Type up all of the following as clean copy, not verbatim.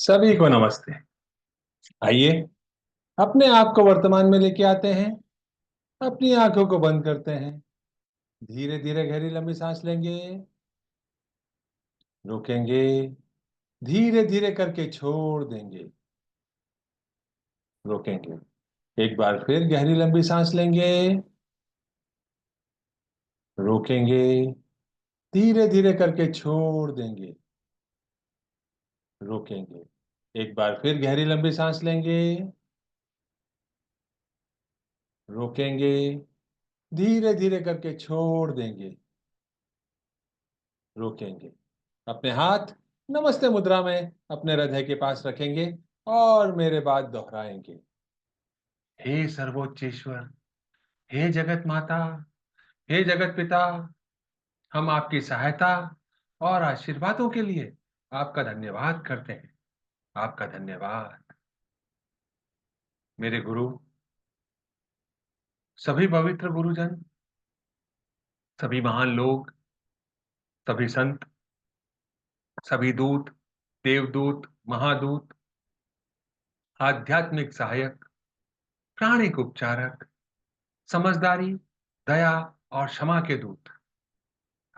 सभी को नमस्ते। आइए अपने आप को वर्तमान में लेके आते हैं। अपनी आंखों को बंद करते हैं। धीरे धीरे गहरी लंबी सांस लेंगे। रोकेंगे। धीरे धीरे करके छोड़ देंगे। रोकेंगे। एक बार फिर गहरी लंबी सांस लेंगे। रोकेंगे। धीरे धीरे करके छोड़ देंगे। रोकेंगे। एक बार फिर गहरी लंबी सांस लेंगे। रोकेंगे। धीरे धीरे करके छोड़ देंगे। रोकेंगे। अपने हाथ नमस्ते मुद्रा में अपने हृदय के पास रखेंगे और मेरे बाद दोहराएंगे। हे सर्वोच्च ईश्वर, हे जगत माता, हे जगत पिता, हम आपकी सहायता और आशीर्वादों के लिए आपका धन्यवाद करते हैं। आपका धन्यवाद। मेरे गुरु, सभी पवित्र गुरुजन, सभी महान लोग, सभी संत, सभी दूत, देवदूत, महादूत, आध्यात्मिक सहायक, प्राणिक उपचारक, समझदारी, दया और क्षमा के दूत,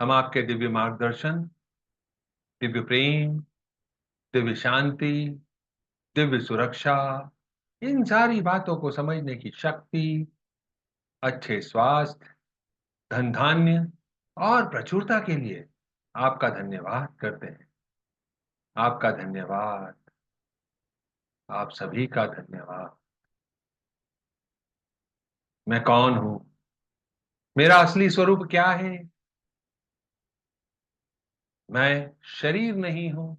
हम आपके दिव्य मार्गदर्शन, दिव्य प्रेम, दिव्य शांति, दिव्य सुरक्षा, इन सारी बातों को समझने की शक्ति, अच्छे स्वास्थ्य, धन धान्य और प्रचुरता के लिए आपका धन्यवाद करते हैं। आपका धन्यवाद। आप सभी का धन्यवाद। मैं कौन हूं? मेरा असली स्वरूप क्या है? मैं शरीर नहीं हूं।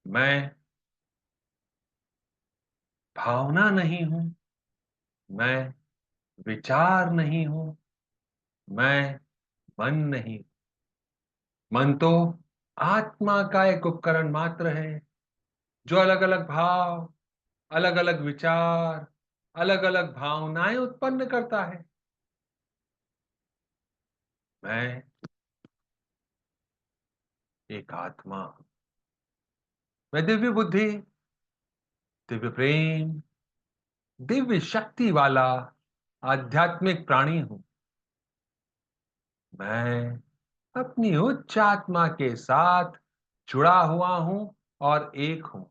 मैं भावना नहीं हूं। मैं विचार नहीं हूं। मैं मन नहीं। मन तो आत्मा का एक उपकरण मात्र है जो अलग अलग भाव, अलग अलग विचार, अलग अलग भावनाएं उत्पन्न करता है। मैं एक आत्मा हूं। मैं दिव्य बुद्धि, दिव्य प्रेम, दिव्य शक्ति वाला आध्यात्मिक प्राणी हूं। मैं अपनी उच्च आत्मा के साथ जुड़ा हुआ हूं और एक हूं।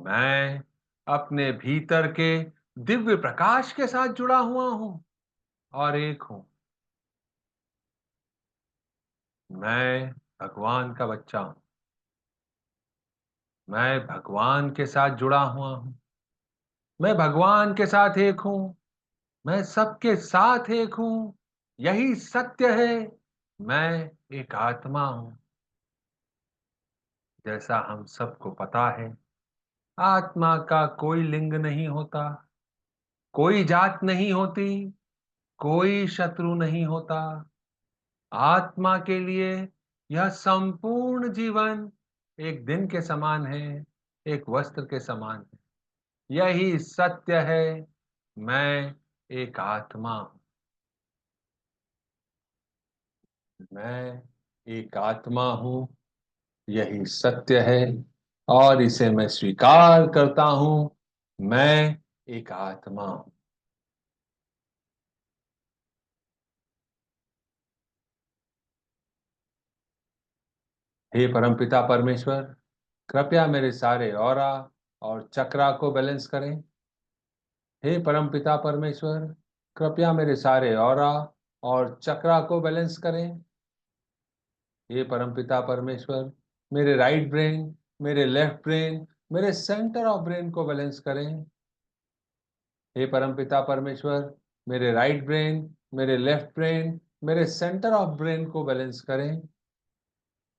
मैं अपने भीतर के दिव्य प्रकाश के साथ जुड़ा हुआ हूं और एक हूं। मैं भगवान का बच्चा हूं। मैं भगवान के साथ जुड़ा हुआ हूं। मैं भगवान के साथ एक हूं। मैं सबके साथ एक हूं। यही सत्य है। मैं एक आत्मा हूं। जैसा हम सबको पता है, आत्मा का कोई लिंग नहीं होता, कोई जात नहीं होती, कोई शत्रु नहीं होता। आत्मा के लिए यह संपूर्ण जीवन एक दिन के समान है, एक वस्त्र के समान है। यही सत्य है। मैं एक आत्मा हूं। मैं एक आत्मा हूं। यही सत्य है और इसे मैं स्वीकार करता हूं। मैं एक आत्मा हूं। हे परमपिता परमेश्वर, कृपया मेरे सारे ऑरा और चक्रा को बैलेंस करें। हे परमपिता परमेश्वर, कृपया मेरे सारे ऑरा और चक्रा को बैलेंस करें। हे परमपिता परमेश्वर, मेरे राइट ब्रेन, मेरे लेफ्ट ब्रेन, मेरे सेंटर ऑफ ब्रेन को बैलेंस करें। हे परमपिता परमेश्वर, मेरे राइट ब्रेन, मेरे लेफ्ट ब्रेन, मेरे सेंटर ऑफ ब्रेन को बैलेंस करें।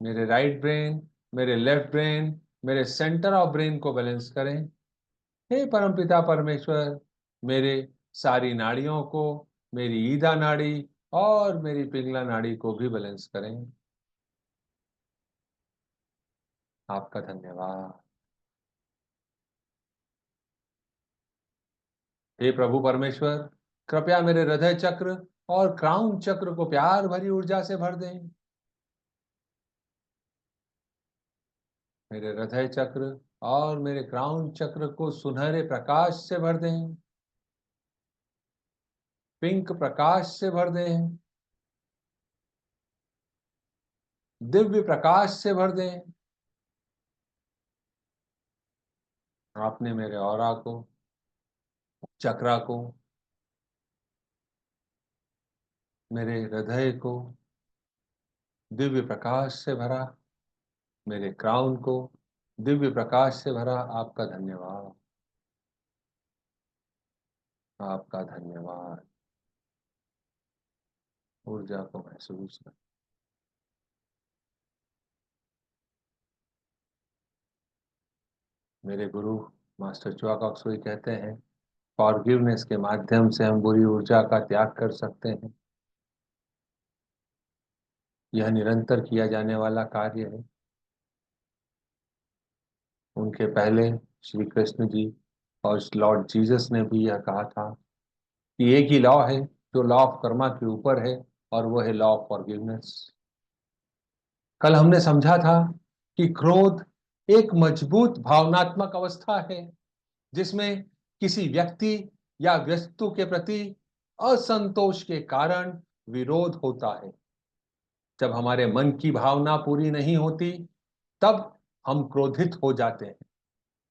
मेरे राइट ब्रेन, मेरे लेफ्ट ब्रेन, मेरे सेंटर ऑफ ब्रेन को बैलेंस करें। हे परमपिता परमेश्वर, मेरे सारी नाड़ियों को, मेरी ईदा नाड़ी और मेरी पिंगला नाड़ी को भी बैलेंस करें। आपका धन्यवाद। हे प्रभु परमेश्वर, कृपया मेरे हृदय चक्र और क्राउन चक्र को प्यार भरी ऊर्जा से भर दें। मेरे हृदय चक्र और मेरे क्राउन चक्र को सुनहरे प्रकाश से भर दें, पिंक प्रकाश से भर दें, दिव्य प्रकाश से भर दें। आपने मेरे ऑरा को, चक्रा को, मेरे हृदय को दिव्य प्रकाश से भरा, मेरे क्राउन को दिव्य प्रकाश से भरा। आपका धन्यवाद, आपका धन्यवाद। ऊर्जा को महसूस कर। मेरे गुरु मास्टर चुआ कॉक्सवे कहते हैं, फॉरगिवनेस के माध्यम से हम बुरी ऊर्जा का त्याग कर सकते हैं। यह निरंतर किया जाने वाला कार्य है। उनके पहले श्री कृष्ण जी और लॉर्ड जीसस ने भी यह कहा था कि एक ही लॉ है जो लॉ ऑफ कर्मा के ऊपर है, और वो है लॉ ऑफ फॉरगिवनेस। कल हमने समझा था कि क्रोध एक मजबूत भावनात्मक अवस्था है जिसमें किसी व्यक्ति या वस्तु के प्रति असंतोष के कारण विरोध होता है। जब हमारे मन की भावना पूरी नहीं होती तब हम क्रोधित हो जाते हैं।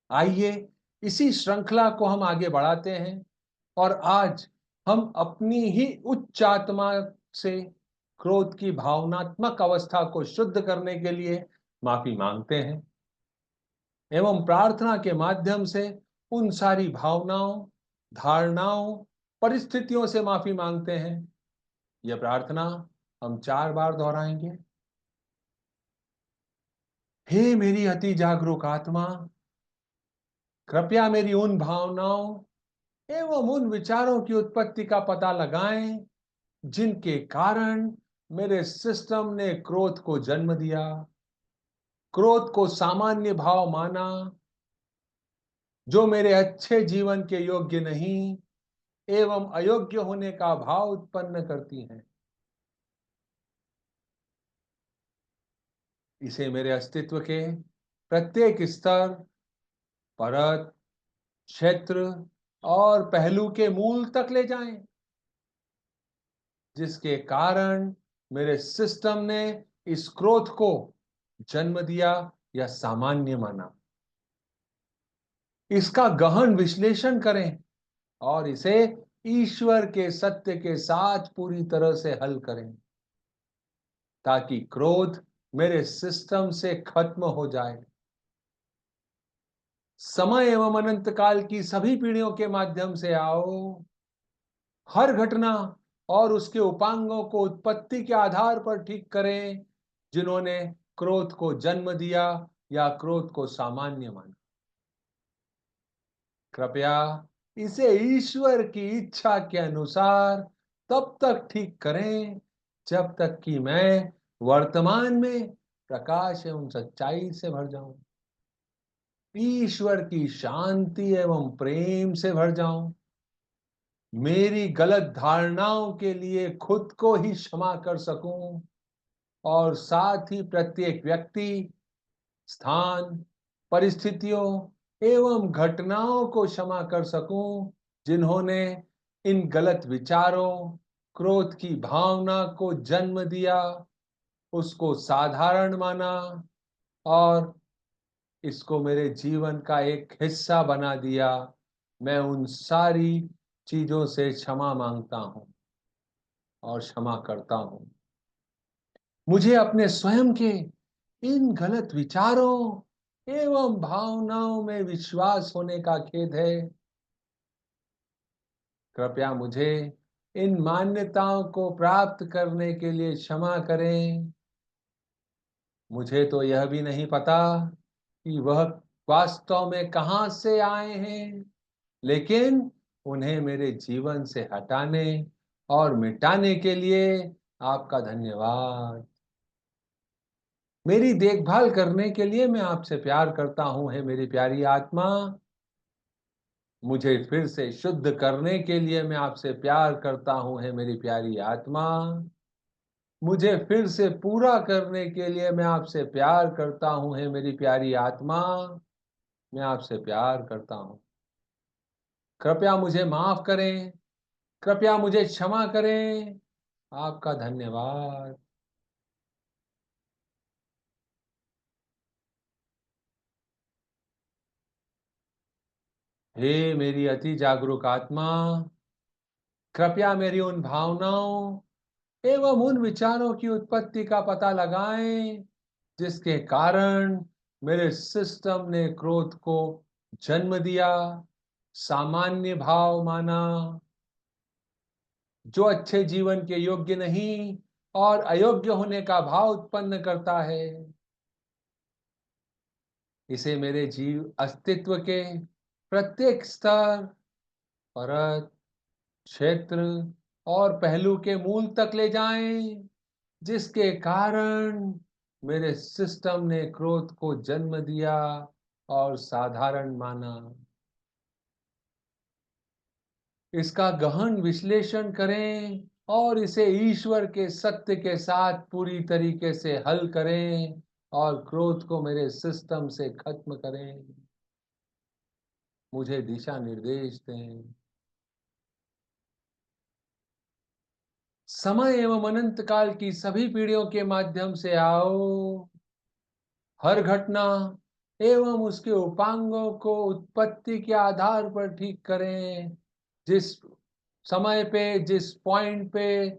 आइए इसी श्रृंखला को हम आगे बढ़ाते हैं और आज हम अपनी ही उच्च आत्मा से क्रोध की भावनात्मक अवस्था को शुद्ध करने के लिए माफी मांगते हैं एवं प्रार्थना के माध्यम से उन सारी भावनाओं, धारणाओं, परिस्थितियों से माफी मांगते हैं। यह प्रार्थना हम 4 बार दोहराएंगे। हे मेरी अति जागरूक आत्मा, कृपया मेरी उन भावनाओं एवं उन विचारों की उत्पत्ति का पता लगाएं जिनके कारण मेरे सिस्टम ने क्रोध को जन्म दिया, क्रोध को सामान्य भाव माना, जो मेरे अच्छे जीवन के योग्य नहीं एवं अयोग्य होने का भाव उत्पन्न करती हैं। इसे मेरे अस्तित्व के प्रत्येक स्तर, परत, क्षेत्र और पहलू के मूल तक ले जाएं, जिसके कारण मेरे सिस्टम ने इस क्रोध को जन्म दिया या सामान्य माना। इसका गहन विश्लेषण करें और इसे ईश्वर के सत्य के साथ पूरी तरह से हल करें ताकि क्रोध मेरे सिस्टम से खत्म हो जाए। समय एवं अनंत काल की सभी पीढ़ियों के माध्यम से आओ, हर घटना और उसके उपांगों को उत्पत्ति के आधार पर ठीक करें जिन्होंने क्रोध को जन्म दिया या क्रोध को सामान्य माना। कृपया इसे ईश्वर की इच्छा के अनुसार तब तक ठीक करें जब तक कि मैं वर्तमान में प्रकाश एवं सच्चाई से भर जाऊं, ईश्वर की शांति एवं प्रेम से भर जाऊं, मेरी गलत धारणाओं के लिए खुद को ही क्षमा कर सकूं और साथ ही प्रत्येक व्यक्ति, स्थान, परिस्थितियों एवं घटनाओं को क्षमा कर सकूं जिन्होंने इन गलत विचारों, क्रोध की भावना को जन्म दिया, उसको साधारण माना और इसको मेरे जीवन का एक हिस्सा बना दिया। मैं उन सारी चीजों से क्षमा मांगता हूं और क्षमा करता हूं। मुझे अपने स्वयं के इन गलत विचारों एवं भावनाओं में विश्वास होने का खेद है। कृपया मुझे इन मान्यताओं को प्राप्त करने के लिए क्षमा करें। मुझे तो यह भी नहीं पता कि वह वास्तव में कहां से आए हैं, लेकिन उन्हें मेरे जीवन से हटाने और मिटाने के लिए आपका धन्यवाद। मेरी देखभाल करने के लिए मैं आपसे प्यार करता हूं, हे मेरी प्यारी आत्मा। मुझे फिर से शुद्ध करने के लिए मैं आपसे प्यार करता हूं, हे मेरी प्यारी आत्मा। मुझे फिर से पूरा करने के लिए मैं आपसे प्यार करता हूँ, हे मेरी प्यारी आत्मा, मैं आपसे प्यार करता हूँ। कृपया मुझे माफ करें, कृपया मुझे क्षमा करें। आपका धन्यवाद। हे मेरी अति जागरूक आत्मा, कृपया मेरी उन भावनाओं एवं उन विचारों की उत्पत्ति का पता लगाएं जिसके कारण मेरे सिस्टम ने क्रोध को जन्म दिया, सामान्य भाव माना, जो अच्छे जीवन के योग्य नहीं और अयोग्य होने का भाव उत्पन्न करता है। इसे मेरे जीव अस्तित्व के प्रत्येक स्तर, परत, क्षेत्र और पहलू के मूल तक ले जाएं, जिसके कारण मेरे सिस्टम ने क्रोध को जन्म दिया और साधारण माना। इसका गहन विश्लेषण करें और इसे ईश्वर के सत्य के साथ पूरी तरीके से हल करें और क्रोध को मेरे सिस्टम से खत्म करें। मुझे दिशा निर्देश दें। समय एवं अनंत काल की सभी पीढ़ियों के माध्यम से आओ। हर घटना एवं उसके उपांगों को उत्पत्ति के आधार पर ठीक करें। जिस समय पे, जिस पॉइंट पे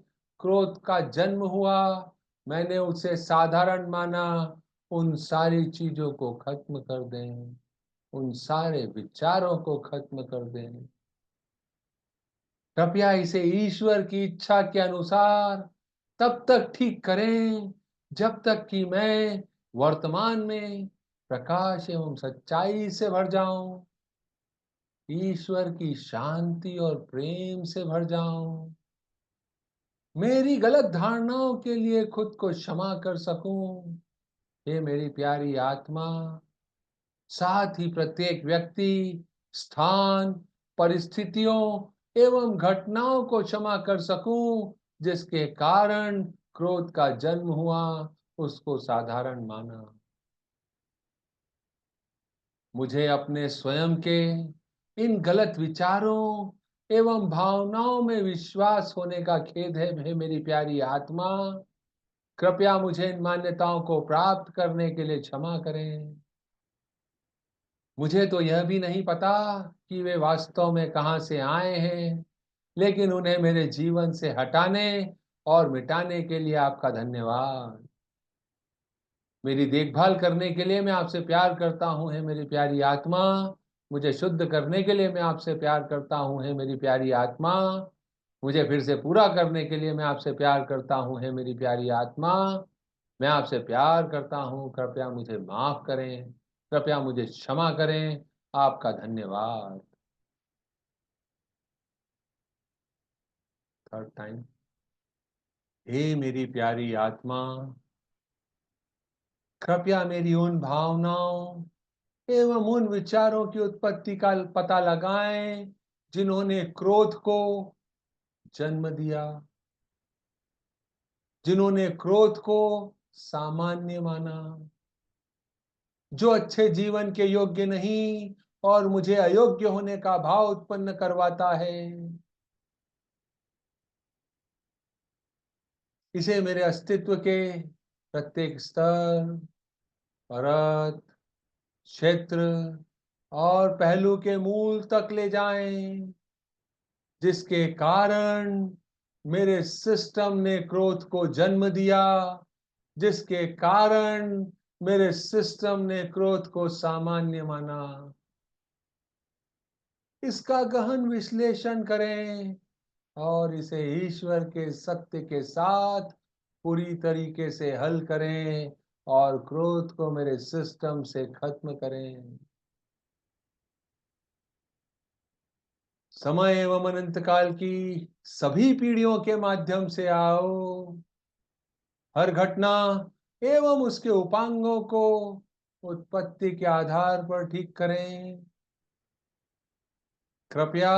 क्रोध का जन्म हुआ, मैंने उसे साधारण माना, उन सारी चीजों को खत्म कर दें, उन सारे विचारों को खत्म कर दें। कृपया इसे ईश्वर की इच्छा के अनुसार तब तक ठीक करें जब तक कि मैं वर्तमान में प्रकाश एवं सच्चाई से भर जाऊं, ईश्वर की शांति और प्रेम से भर जाऊं, मेरी गलत धारणाओं के लिए खुद को क्षमा कर सकूं। हे मेरी प्यारी आत्मा, साथ ही प्रत्येक व्यक्ति, स्थान, परिस्थितियों एवं घटनाओं को क्षमा कर सकूं जिसके कारण क्रोध का जन्म हुआ, उसको साधारण माना। मुझे अपने स्वयं के इन गलत विचारों एवं भावनाओं में विश्वास होने का खेद है। हे मेरी प्यारी आत्मा, कृपया मुझे इन मान्यताओं को प्राप्त करने के लिए क्षमा करें। मुझे तो यह भी नहीं पता कि वे वास्तव में कहाँ से आए हैं, लेकिन उन्हें मेरे जीवन से हटाने और मिटाने के लिए आपका धन्यवाद। मेरी देखभाल करने के लिए मैं आपसे प्यार करता हूँ, हे मेरी प्यारी आत्मा। मुझे शुद्ध करने के लिए मैं आपसे प्यार करता हूँ, हे मेरी प्यारी आत्मा। मुझे फिर से पूरा करने के लिए मैं आपसे प्यार करता हूँ, हे मेरी प्यारी आत्मा। मैं आपसे प्यार करता हूँ, कृपया मुझे माफ करें, कृपया मुझे क्षमा करें। आपका धन्यवाद। Third time. हे मेरी प्यारी आत्मा, कृपया मेरी उन भावनाओं एवं उन विचारों की उत्पत्ति का पता लगाएं जिन्होंने क्रोध को जन्म दिया, जिन्होंने क्रोध को सामान्य माना, जो अच्छे जीवन के योग्य नहीं और मुझे अयोग्य होने का भाव उत्पन्न करवाता है। इसे मेरे अस्तित्व के प्रत्येक स्तर, परत, क्षेत्र और पहलू के मूल तक ले जाएं, जिसके कारण मेरे सिस्टम ने क्रोध को जन्म दिया, जिसके कारण मेरे सिस्टम ने क्रोध को सामान्य माना। इसका गहन विश्लेषण करें और इसे ईश्वर के सत्य के साथ पूरी तरीके से हल करें और क्रोध को मेरे सिस्टम से खत्म करें। समय एवं अनंत काल की सभी पीढ़ियों के माध्यम से आओ। हर घटना एवं उसके उपांगों को उत्पत्ति के आधार पर ठीक करें। कृपया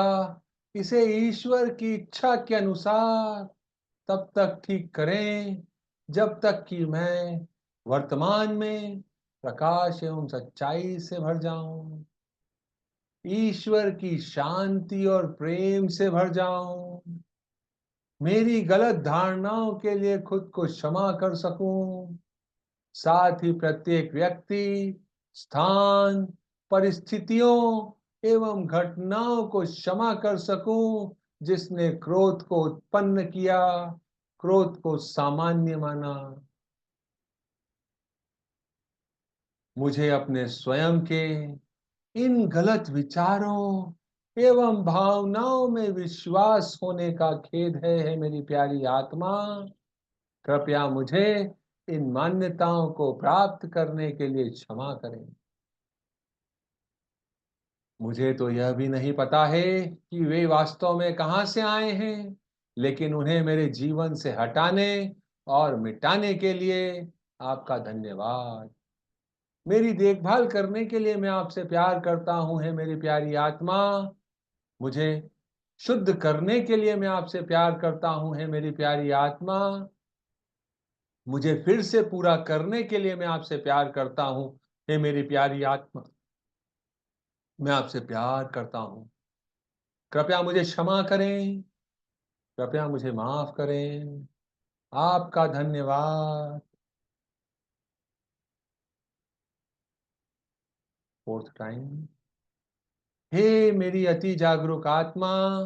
इसे ईश्वर की इच्छा के अनुसार तब तक ठीक करें जब तक कि मैं वर्तमान में प्रकाश एवं सच्चाई से भर जाऊं, ईश्वर की शांति और प्रेम से भर जाऊं, मेरी गलत धारणाओं के लिए खुद को क्षमा कर सकूं, साथ ही प्रत्येक व्यक्ति, स्थान, परिस्थितियों एवं घटनाओं को क्षमा कर सकूं जिसने क्रोध को उत्पन्न किया, क्रोध को सामान्य माना। मुझे अपने स्वयं के इन गलत विचारों एवं भावनाओं में विश्वास होने का खेद है मेरी प्यारी आत्मा। कृपया मुझे इन मान्यताओं को प्राप्त करने के लिए क्षमा करें। मुझे तो यह भी नहीं पता है कि वे वास्तव में कहां से आए हैं, लेकिन उन्हें मेरे जीवन से हटाने और मिटाने के लिए आपका धन्यवाद। मेरी देखभाल करने के लिए मैं आपसे प्यार करता हूं, है मेरी प्यारी आत्मा। मुझे शुद्ध करने के लिए मैं आपसे प्यार करता हूं, है मेरी प्यारी आत्मा। मुझे फिर से पूरा करने के लिए मैं आपसे प्यार करता हूं, हे मेरी प्यारी आत्मा। मैं आपसे प्यार करता हूं। कृपया मुझे क्षमा करें, कृपया मुझे माफ करें। आपका धन्यवाद। Fourth time. हे मेरी अति जागरूक आत्मा,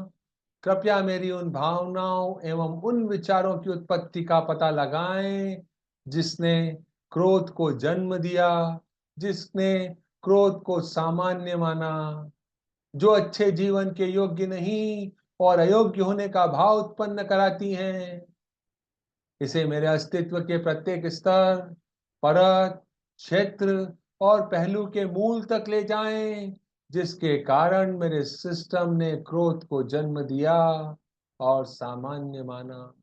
कृपया मेरी उन भावनाओं एवं उन विचारों की उत्पत्ति का पता लगाएं जिसने क्रोध को जन्म दिया, जिसने क्रोध को सामान्य माना, जो अच्छे जीवन के योग्य नहीं और अयोग्य होने का भाव उत्पन्न कराती हैं। इसे मेरे अस्तित्व के प्रत्येक स्तर, परत, क्षेत्र और पहलू के मूल तक ले जाएं, जिसके कारण मेरे सिस्टम ने क्रोध को जन्म दिया और सामान्य माना।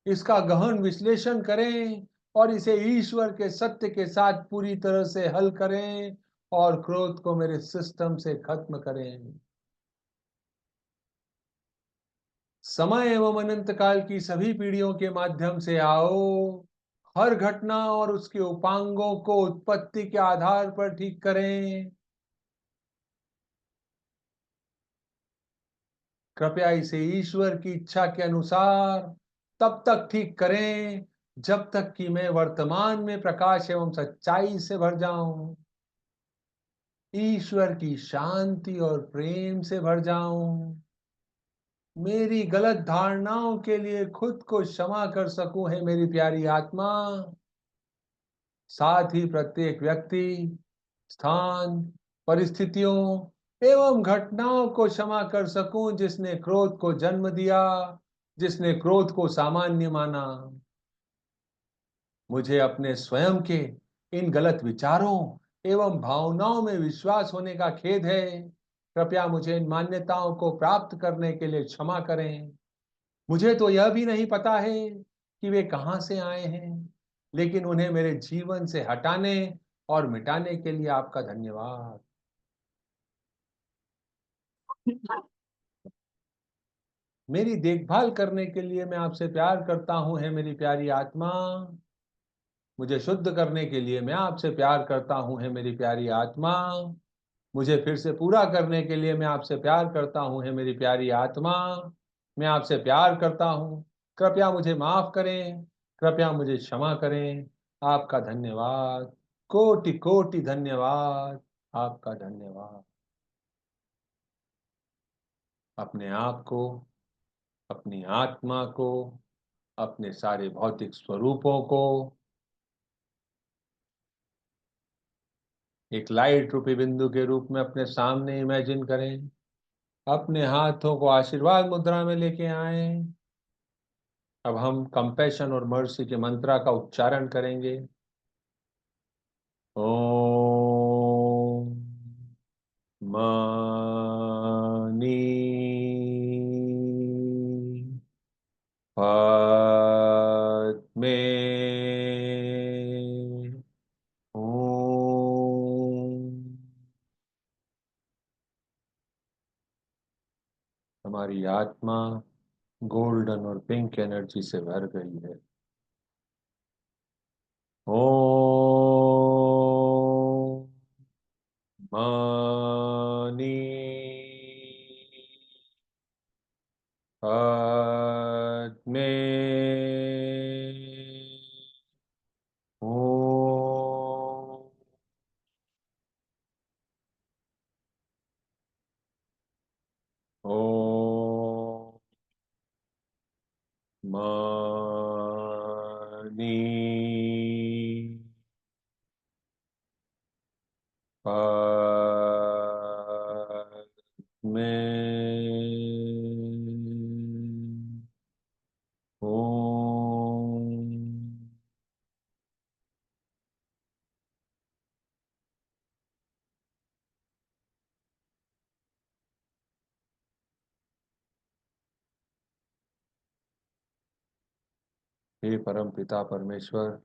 इसका गहन विश्लेषण करें और इसे ईश्वर के सत्य के साथ पूरी तरह से हल करें और क्रोध को मेरे सिस्टम से खत्म करें। समय एवं अनंत काल की सभी पीढ़ियों के माध्यम से आओ, हर घटना और उसके उपांगों को उत्पत्ति के आधार पर ठीक करें। कृपया इसे ईश्वर की इच्छा के अनुसार तब तक ठीक करें जब तक कि मैं वर्तमान में प्रकाश एवं सच्चाई से भर जाऊं, ईश्वर की शांति और प्रेम से भर जाऊं, मेरी गलत धारणाओं के लिए खुद को क्षमा कर सकूं, है मेरी प्यारी आत्मा। साथ ही प्रत्येक व्यक्ति, स्थान, परिस्थितियों एवं घटनाओं को क्षमा कर सकूं जिसने क्रोध को जन्म दिया, जिसने क्रोध को सामान्य माना। मुझे अपने स्वयं के इन गलत विचारों एवं भावनाओं में विश्वास होने का खेद है। कृपया मुझे इन मान्यताओं को प्राप्त करने के लिए क्षमा करें। मुझे तो यह भी नहीं पता है कि वे कहां से आए हैं, लेकिन उन्हें मेरे जीवन से हटाने और मिटाने के लिए आपका धन्यवाद। मेरी देखभाल करने के लिए मैं आपसे प्यार करता हूं, है मेरी प्यारी आत्मा। मुझे शुद्ध करने के लिए मैं आपसे प्यार करता हूं, है मेरी प्यारी आत्मा। मुझे फिर से पूरा करने के लिए मैं आपसे प्यार करता हूं, है मेरी प्यारी आत्मा। मैं आपसे प्यार करता हूं। कृपया मुझे माफ करें, कृपया मुझे क्षमा करें। आपका धन्यवाद। कोटि कोटि धन्यवाद। आपका धन्यवाद। अपने आप को, अपनी आत्मा को, अपने सारे भौतिक स्वरूपों को एक लाइट रूपी बिंदु के रूप में अपने सामने इमेजिन करें। अपने हाथों को आशीर्वाद मुद्रा में लेके आए। अब हम कंपैशन और मर्सी के मंत्रा का उच्चारण करेंगे। ओम मनी पद्मे ओम। हमारी आत्मा गोल्डन और पिंक एनर्जी से भर गई है। ओम मणि पद्मे ओम ओम मणि पद्मे ओम। हे परम पिता परमेश्वर,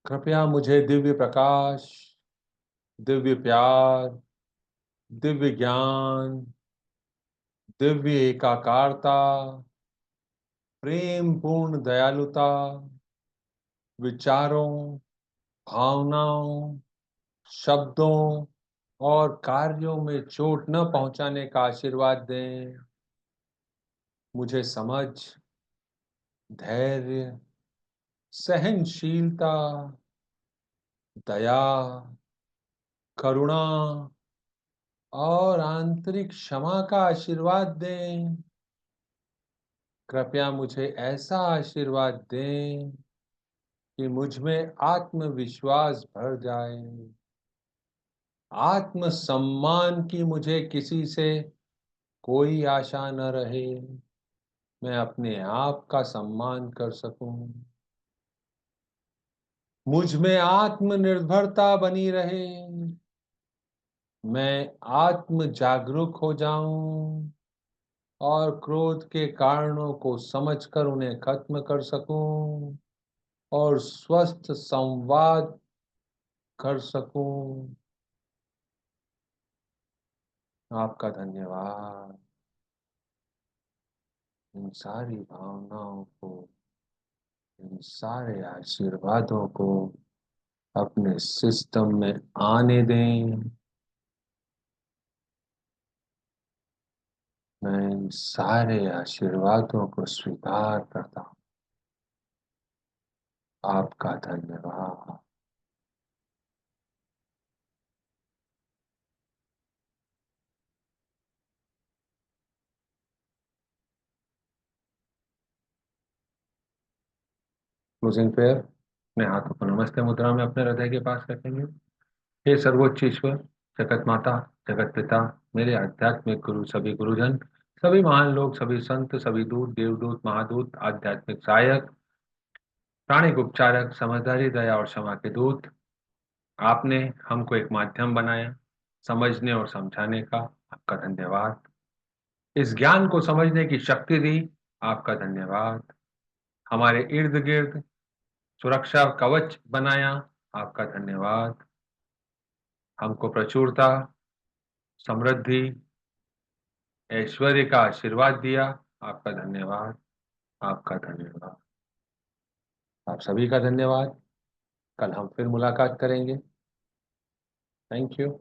कृपया मुझे दिव्य प्रकाश, दिव्य प्यार, दिव्य ज्ञान, दिव्य एकाकारता, प्रेम पूर्ण दयालुता, विचारों, भावनाओं, शब्दों और कार्यों में चोट न पहुंचाने का आशीर्वाद दें। मुझे समझ, धैर्य, सहनशीलता, दया, करुणा और आंतरिक क्षमा का आशीर्वाद दें। कृपया मुझे ऐसा आशीर्वाद दें कि मुझ में आत्मविश्वास भर जाए, आत्मसम्मान की मुझे किसी से कोई आशा न रहे, मैं अपने आप का सम्मान कर सकूं। मुझ में आत्मनिर्भरता बनी रहे, मैं आत्म जागरूक हो जाऊं और क्रोध के कारणों को समझकर उन्हें खत्म कर सकूं और स्वस्थ संवाद कर सकूं। आपका धन्यवाद। इन सारी भावनाओं को, इन सारे आशीर्वादों को अपने सिस्टम में आने दें। मैं इन सारे आशीर्वादों को स्वीकार करता हूँ। आपका धन्यवाद। Closing prayer. अपने हाथों को नमस्ते मुद्रा में अपने हृदय के पास रखेंगे। हे सर्वोच्च ईश्वर, जगत माता, जगत पिता, मेरे आध्यात्मिक गुरु, सभी गुरुजन, सभी महान लोग, सभी संत, सभी दूत, देवदूत, महादूत, आध्यात्मिक सहायक, प्राणिक उपचारक, समझदारी, दया और क्षमा के दूत, आपने हमको एक माध्यम बनाया समझने और समझाने का। आपका धन्यवाद। इस ज्ञान को समझने की शक्ति दी। आपका धन्यवाद। हमारे इर्द गिर्द सुरक्षा कवच बनाया। आपका धन्यवाद। हमको प्रचुरता, समृद्धि, ऐश्वर्य का आशीर्वाद दिया। आपका धन्यवाद। आपका धन्यवाद। आप सभी का धन्यवाद। कल हम फिर मुलाकात करेंगे। Thank you.